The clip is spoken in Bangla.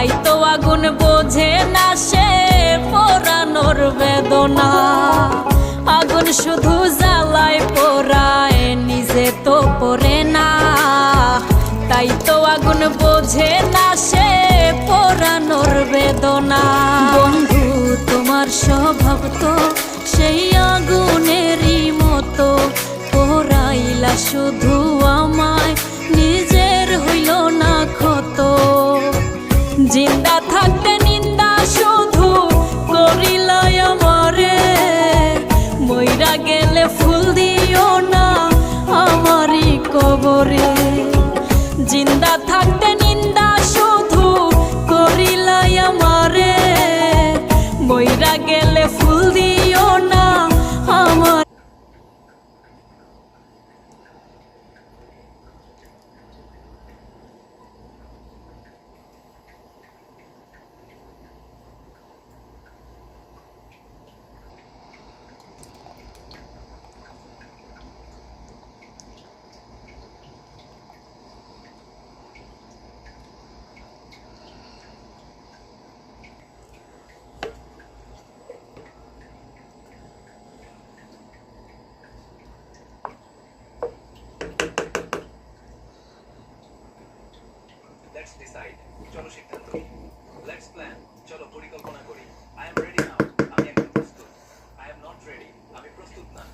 তাই তো আগুন বোঝে না সে পোড়ানোর বেদনা। আগুন শুধু জ্বালায় পোড়ায়, নিজে তো পড়ে না। তাই তো আগুন বোঝে না সে পোড়ানোর বেদনা। বন্ধু তোমার স্বভাব তো সেই আগুনেরই মতো, পোড়াইলা শুধু আমায়, নিজের হইল না ক্ষত। জিন্দা থাকতে নিন্দা শুধু করিলাই আমারে, মইরা গেলে ফুল দিও না আমারই কবরে। জিন্দা থাকতে নিন্দা শুধু করিলাই আমারে, মইরা গেলে ফুল দিও না আমার। Let's decide. চলো সিদ্ধান্ত নিই। Let's plan. চলো পরিকল্পনা করি। I am ready now. আমি এখন প্রস্তুত। I am not ready. আমি প্রস্তুত না।